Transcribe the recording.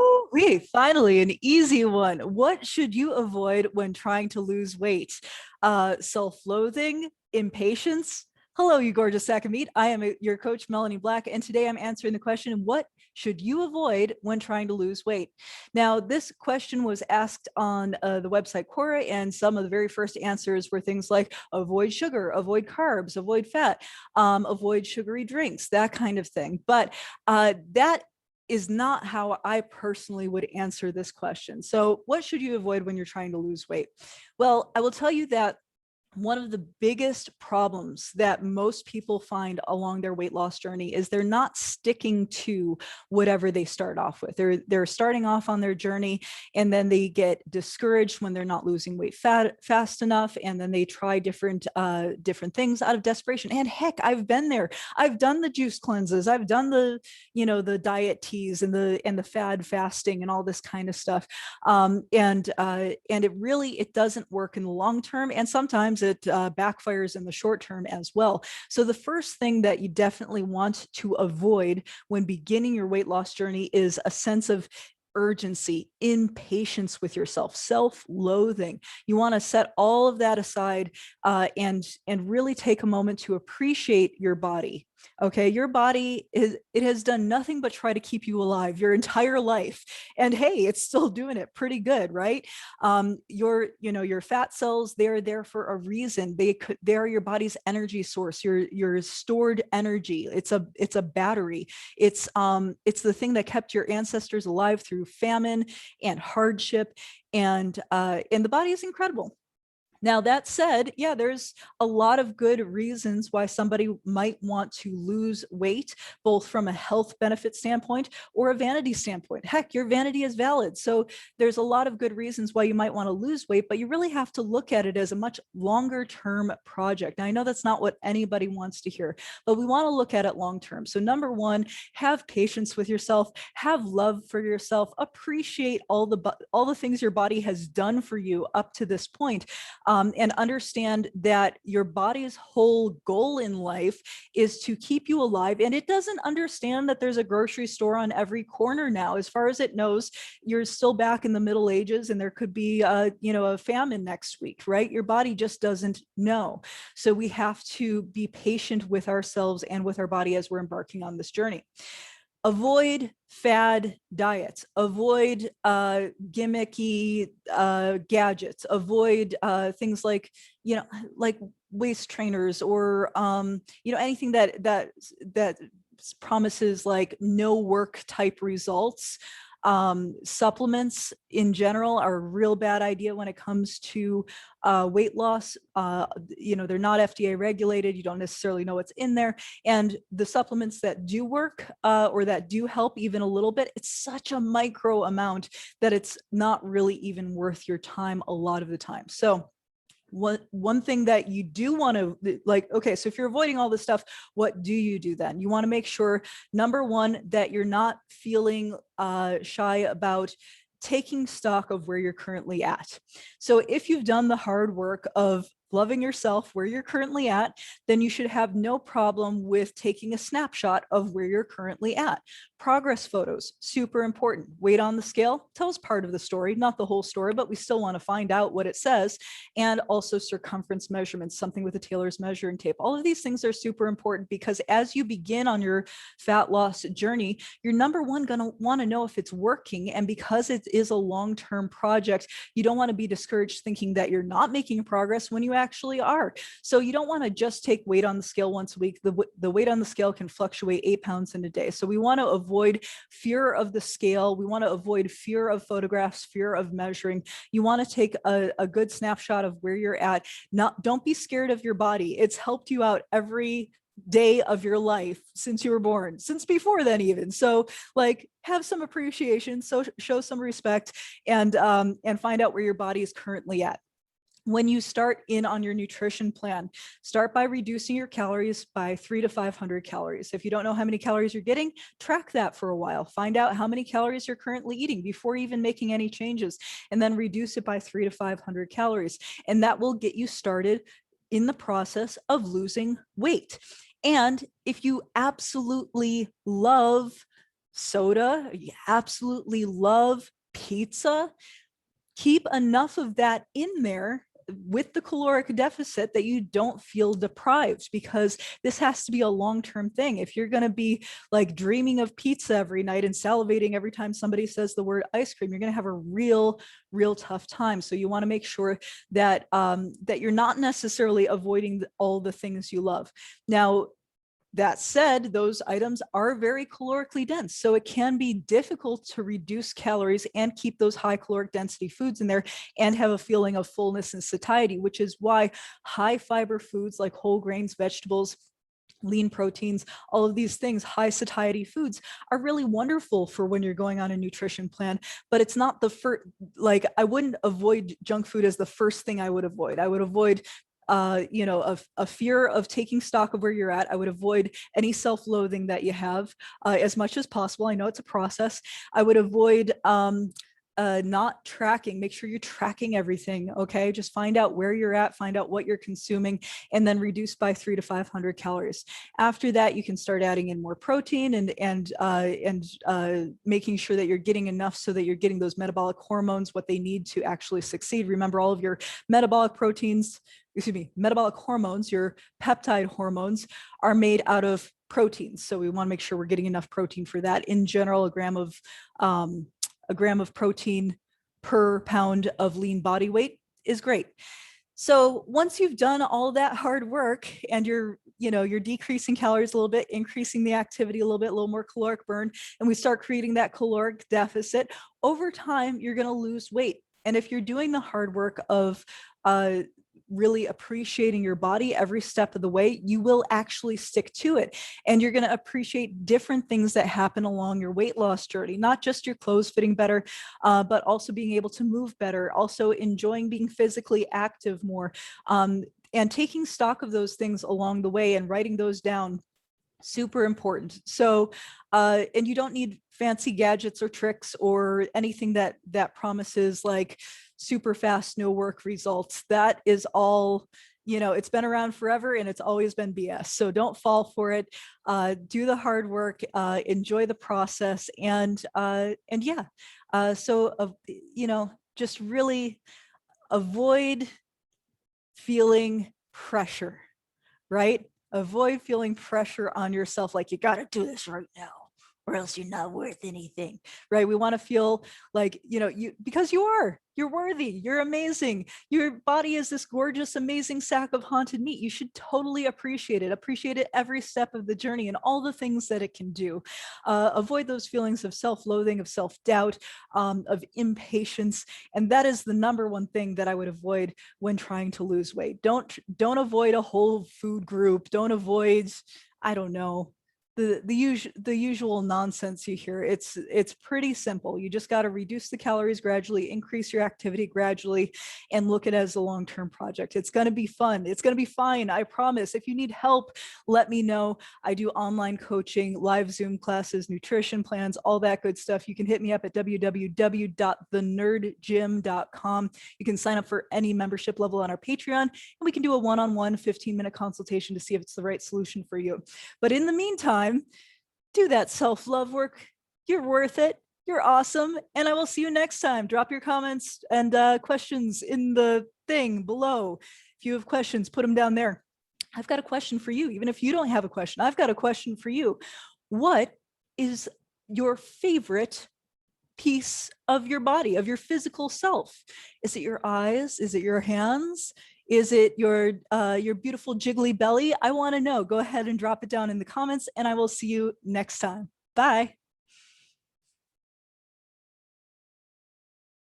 Woo-wee, finally, an easy one. What should you avoid when trying to lose weight? Self-loathing, impatience. Hello, you gorgeous sack of meat. I am your coach, Melanie Black, and today I'm answering the question, what should you avoid when trying to lose weight? Now, this question was asked on the website Quora, and some of the very first answers were things like avoid sugar, avoid carbs, avoid fat, avoid sugary drinks, that kind of thing. But that is not how I personally would answer this question. So what should you avoid when you're trying to lose weight? Well, I will tell you that one of the biggest problems that most people find along their weight loss journey is they're not sticking to whatever they start off with. They're starting off on their journey, and then they get discouraged when they're not losing weight fast enough, and then they try different things out of desperation. And heck, I've been there. I've done the juice cleanses. I've done the diet teas and the fad fasting and all this kind of stuff. And it doesn't work in the long term, and sometimes it backfires in the short term as well. So the first thing that you definitely want to avoid when beginning your weight loss journey is a sense of urgency, impatience with yourself, self-loathing. You want to set all of that aside and really take a moment to appreciate your body. Okay, your body has done nothing but try to keep you alive your entire life, and hey, it's still doing it pretty good, right? Your fat cells, they're there for a reason. They're your body's energy source, your stored energy. It's a battery. It's the thing that kept your ancestors alive through famine and hardship, and the body is incredible. Now, that said, yeah, there's a lot of good reasons why somebody might want to lose weight, both from a health benefit standpoint or a vanity standpoint. Heck, your vanity is valid. So there's a lot of good reasons why you might want to lose weight, but you really have to look at it as a much longer term project. Now, I know that's not what anybody wants to hear, but we want to look at it long term. So number one, have patience with yourself, have love for yourself, appreciate all the things your body has done for you up to this point. And understand that your body's whole goal in life is to keep you alive. And it doesn't understand that there's a grocery store on every corner now. As far as it knows, you're still back in the Middle Ages, and there could be a famine next week, right? Your body just doesn't know. So we have to be patient with ourselves and with our body as we're embarking on this journey. Avoid fad diets, avoid gimmicky gadgets, avoid things like, like waist trainers or, anything that promises like no work type results. Supplements in general are a real bad idea when it comes to weight loss. They're not FDA regulated. You don't necessarily know what's in there. And the supplements that do work or that do help even a little bit, it's such a micro amount that it's not really even worth your time a lot of the time. So one thing that you do want to okay, so if you're avoiding all this stuff, what do you do then? You want to make sure, number one, that you're not feeling shy about taking stock of where you're currently at. So if you've done the hard work of loving yourself where you're currently at, then you should have no problem with taking a snapshot of where you're currently at. Progress photos, super important. Weight on the scale tells part of the story, not the whole story, but we still want to find out what it says. And also circumference measurements, something with a tailor's measuring tape. All of these things are super important because as you begin on your fat loss journey, you're number one going to want to know if it's working. And because it is a long-term project, you don't want to be discouraged thinking that you're not making progress when you actually are. So you don't want to just take weight on the scale once a week. The weight on the scale can fluctuate 8 pounds in a day. So we want to avoid fear of the scale. We want to avoid fear of photographs, fear of measuring. You want to take a good snapshot of where you're at. Don't be scared of your body. It's helped you out every day of your life since you were born, since before then even. So like have some appreciation, so show some respect, and find out where your body is currently at. When you start in on your nutrition plan, start by reducing your calories by 300 to 500 calories. If you don't know how many calories you're getting, track that for a while. Find out how many calories you're currently eating before even making any changes, and then reduce it by 300 to 500 calories. And that will get you started in the process of losing weight. And if you absolutely love soda, you absolutely love pizza, keep enough of that in there with the caloric deficit that you don't feel deprived, because this has to be a long-term thing. If you're going to be like dreaming of pizza every night and salivating every time somebody says the word ice cream, you're going to have a real tough time. So you want to make sure that that you're not necessarily avoiding all the things you love. Now, that said, those items are very calorically dense, so it can be difficult to reduce calories and keep those high caloric density foods in there and have a feeling of fullness and satiety, which is why high fiber foods like whole grains, vegetables, lean proteins, all of these things, high satiety foods, are really wonderful for when you're going on a nutrition plan. But it's not the first, like, I wouldn't avoid junk food as the first thing I would avoid. I would avoid a fear of taking stock of where you're at. I would avoid any self-loathing that you have as much as possible. I know it's a process. I would avoid not tracking. Make sure you're tracking everything. Okay, just find out where you're at, find out what you're consuming, and then reduce by 300 to 500 calories. After that, you can start adding in more protein and making sure that you're getting enough so that you're getting those metabolic hormones what they need to actually succeed. Remember, all of your metabolic metabolic hormones, your peptide hormones, are made out of proteins. So we want to make sure we're getting enough protein for that. In general, a gram of protein per pound of lean body weight is great. So once you've done all that hard work and you're decreasing calories a little bit, increasing the activity a little more caloric burn, and we start creating that caloric deficit, over time, you're going to lose weight. And if you're doing the hard work of really appreciating your body every step of the way, you will actually stick to it. And you're going to appreciate different things that happen along your weight loss journey, not just your clothes fitting better, but also being able to move better, also enjoying being physically active more, and taking stock of those things along the way and writing those down. Super important. So, and you don't need fancy gadgets or tricks or anything that promises like super fast, no work results. That is all, it's been around forever and it's always been BS. So don't fall for it. Do the hard work, enjoy the process, and yeah. Just really avoid feeling pressure, right? Avoid feeling pressure on yourself, like you got to do this right now or else you're not worth anything, right? We want to feel like, because you're worthy, you're amazing. Your body is this gorgeous, amazing sack of haunted meat. You should totally appreciate it every step of the journey and all the things that it can do. Avoid those feelings of self-loathing, of self-doubt, of impatience. And that is the number one thing that I would avoid when trying to lose weight. Don't avoid a whole food group. Don't avoid, I don't know, the usual nonsense you hear. It's pretty simple. You just got to reduce the calories gradually, increase your activity gradually, and look at it as a long-term project. It's going to be fun. It's going to be fine. I promise. If you need help, let me know. I do online coaching, live Zoom classes, nutrition plans, all that good stuff. You can hit me up at www.thenerdgym.com. You can sign up for any membership level on our Patreon, and we can do a one-on-one 15-minute consultation to see if it's the right solution for you. But in the meantime, do that self-love work. You're worth it. You're awesome. And I will see you next time. Drop your comments and questions in the thing below. If you have questions, put them down there. I've got a question for you. Even if you don't have a question, I've got a question for you. What is your favorite piece of your body, of your physical self? Is it your eyes? Is it your hands? Is it your beautiful jiggly belly? I want to know. Go ahead and drop it down in the comments, and I will see you next time. Bye.